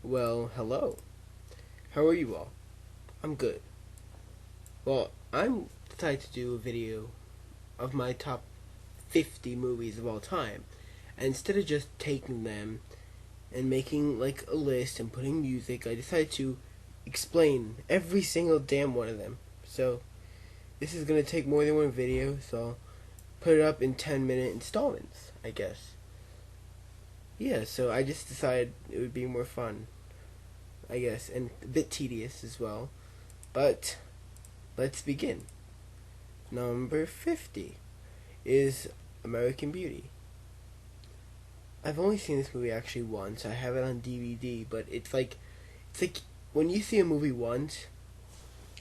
Well, hello. How are you all? I'm good. Well, I'm decided to do a video of my top 50 movies of all time. And instead of just taking them and making like a list and putting music, I decided to explain every single damn one of them. So, this is going to take more than one video, so I'll put it up in 10-minute installments, I guess. Yeah, so I just decided it would be more fun, I guess, and a bit tedious as well. But let's begin. Number 50 is American Beauty. I've only seen this movie actually once. I have it on DVD, but it's like when you see a movie once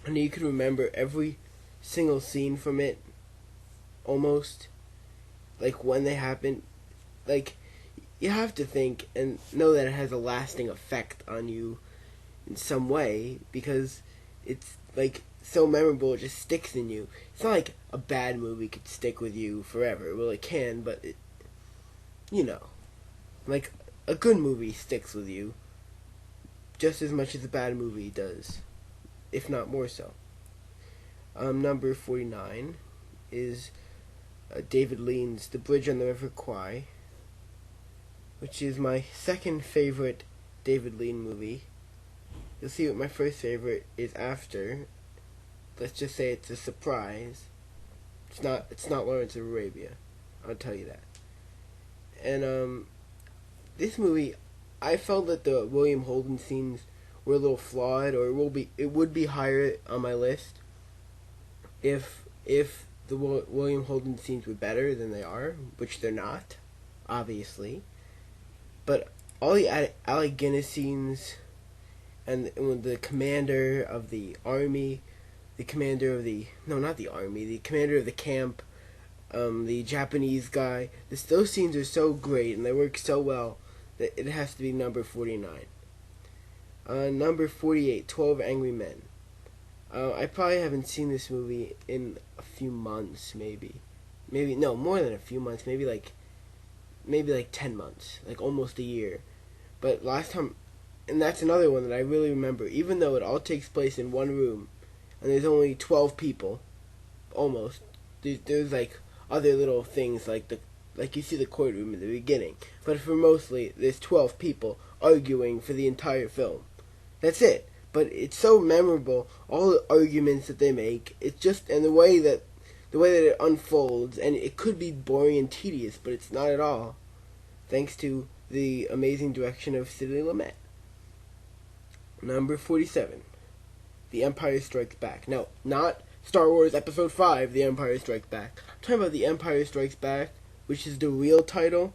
and you can remember every single scene from it almost, like when they happen, like you have to think and know that it has a lasting effect on you in some way because it's like so memorable, it just sticks in you. It's not like a bad movie could stick with you forever. Well, it can, but you know, like a good movie sticks with you just as much as a bad movie does, if not more so. Number 49 is David Lean's The Bridge on the River Kwai, which is my second favorite David Lean movie. You'll see what my first favorite is after. Let's just say it's a surprise. It's not Lawrence of Arabia. I'll tell you that. And this movie, I felt that the William Holden scenes were a little flawed, or it would be higher on my list if the William Holden scenes were better than they are, which they're not, obviously. But all the Alec Guinness scenes and when the commander of the army, the commander of the commander of the camp, the Japanese guy. Those scenes are so great and they work so well that it has to be number 49. Number 48, 12 Angry Men. I probably haven't seen this movie in a few months, maybe no, more than a few months, maybe like 10 months, like almost a year. But last time, and that's another one that I really remember, even though it all takes place in one room and there's only 12 people, almost. There's like other little things like you see the courtroom in the beginning, but for mostly there's 12 people arguing for the entire film. That's it. But it's so memorable, all the arguments that they make. It's just, and the way that it unfolds, and it could be boring and tedious, but it's not at all, thanks to the amazing direction of Sidney Lumet. Number 47, The Empire Strikes Back. No, not Star Wars Episode 5, The Empire Strikes Back. I'm talking about The Empire Strikes Back, which is the real title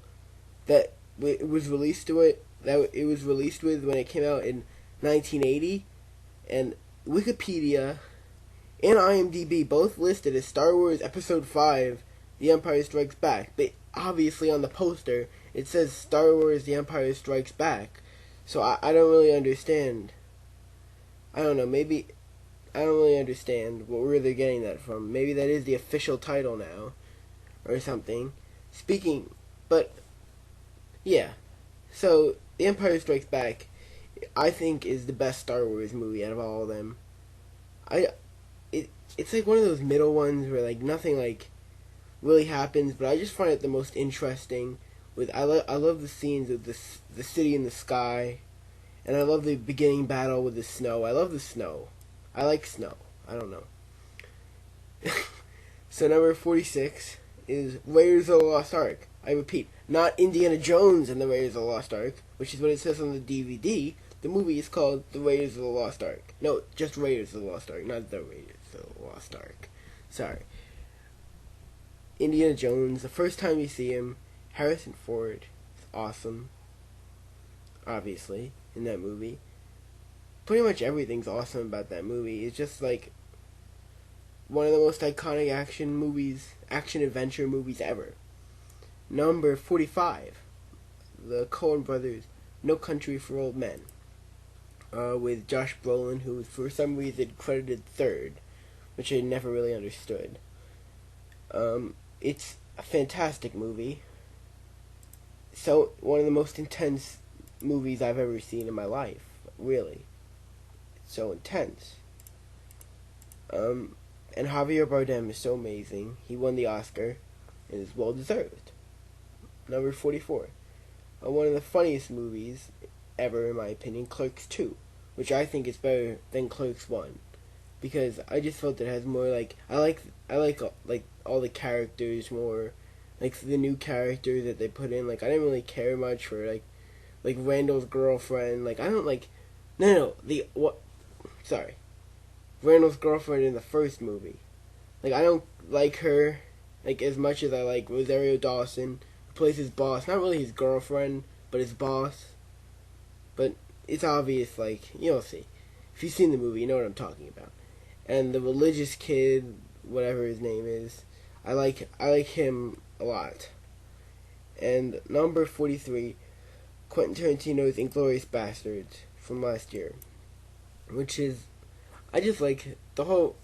that it was released with when it came out in 1980, and Wikipedia and IMDb both listed as Star Wars Episode 5, The Empire Strikes Back, but obviously on the poster it says Star Wars The Empire Strikes Back, so I don't really understand. I don't know, maybe I don't really understand where they're getting that from. Maybe that is the official title now, or something. But yeah, so The Empire Strikes Back, I think, is the best Star Wars movie out of all of them. It's like one of those middle ones where like nothing like really happens, but I just find it the most interesting. I love the scenes of the city in the sky, and I love the beginning battle with the snow. I love the snow. I like snow. I don't know. So number 46 is Raiders of the Lost Ark. I repeat, not Indiana Jones and the Raiders of the Lost Ark, which is what it says on the DVD. The movie is called The Raiders of the Lost Ark. No, just Raiders of the Lost Ark, not The Raiders of the Lost Ark. Sorry. Indiana Jones, the first time you see him, Harrison Ford is awesome, obviously, in that movie. Pretty much everything's awesome about that movie. It's just like one of the most iconic action-adventure movies ever. Number 45, the Coen Brothers' No Country for Old Men, with Josh Brolin, who was for some reason credited third, which I never really understood. It's a fantastic movie. So one of the most intense movies I've ever seen in my life. Really, it's so intense. And Javier Bardem is so amazing. He won the Oscar, and is well deserved. Number 44. One of the funniest movies ever, in my opinion, Clerks 2, which I think is better than Clerks 1, because I just felt it has more like I like all the characters more, like the new characters that they put in. Like I didn't really care much for like Randall's girlfriend. Like I don't like no the what sorry Randall's girlfriend in the first movie. Like I don't like her like as much as I like Rosario Dawson, who plays his boss. Not really his girlfriend, but his boss. But it's obvious, like you'll see. If you've seen the movie, you know what I'm talking about. And the religious kid, whatever his name is, I like him a lot. And number 43, Quentin Tarantino's Inglourious Basterds from last year, which is, I just like the whole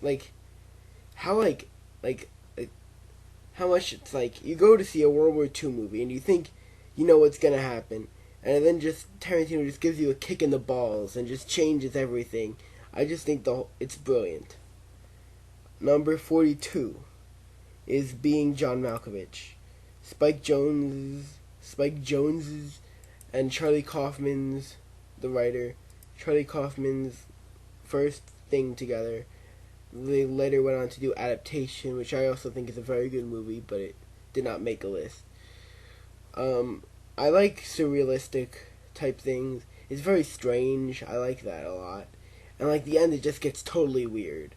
how how much it's like you go to see a World War II movie and you think you know what's gonna happen, and then just Tarantino just gives you a kick in the balls and just changes everything. I just think it's brilliant. Number 42 is Being John Malkovich. Spike Jonze's and Charlie Kaufman's, the writer, Charlie Kaufman's first thing together. They later went on to do Adaptation, which I also think is a very good movie, but it did not make a list. I like surrealistic type things. It's very strange. I like that a lot. And like the end, it just gets totally weird.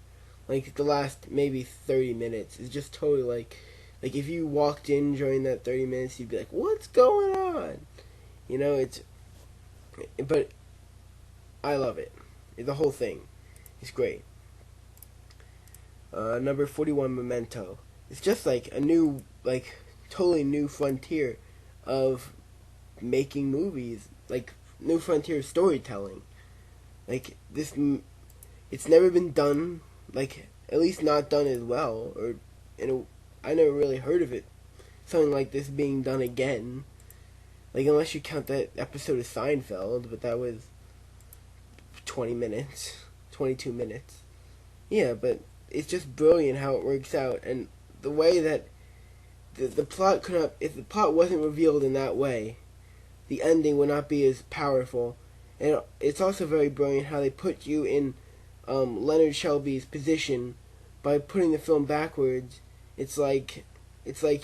Like the last maybe 30 minutes is just totally like if you walked in during that 30 minutes, you'd be like, what's going on? You know, but I love it. The whole thing is great. Number 41, Memento. It's just like a new, totally new frontier of making movies, like new frontier of storytelling. Like this, it's never been done, like at least not done as well, or I never really heard of it, something like this being done again. Like unless you count that episode of Seinfeld, but that was 20 minutes, 22 minutes. Yeah, but it's just brilliant how it works out, and the way that the plot could not, if the plot wasn't revealed in that way, the ending would not be as powerful. And it's also very brilliant how they put you in Leonard Shelby's position by putting the film backwards. It's like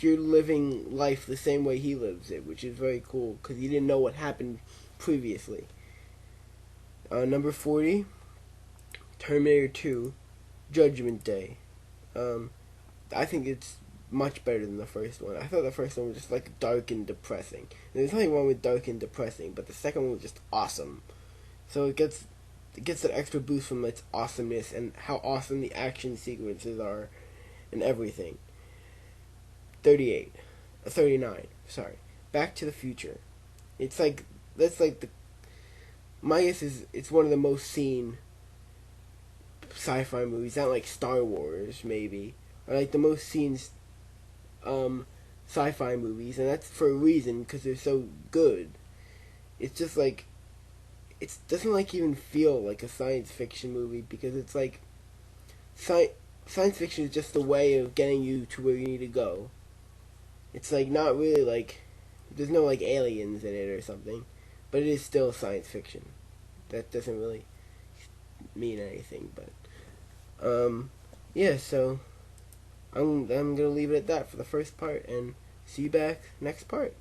you're living life the same way he lives it, which is very cool because you didn't know what happened previously. Number 40, Terminator 2, Judgment Day. I think it's much better than the first one. I thought the first one was just like dark and depressing. And there's nothing wrong with dark and depressing, but the second one was just awesome. So it gets that extra boost from its awesomeness and how awesome the action sequences are and everything. 39. Sorry, Back to the Future. It's like my guess is it's one of the most seen sci-fi movies. Not like Star Wars maybe, or like the most seen sci-fi movies, and that's for a reason because they're so good. It's just like it doesn't like even feel like a science fiction movie because it's like science fiction is just a way of getting you to where you need to go. It's like not really like there's no like aliens in it or something, but it is still science fiction. That doesn't really mean anything, but yeah. So I'm gonna leave it at that for the first part, and see you back next part.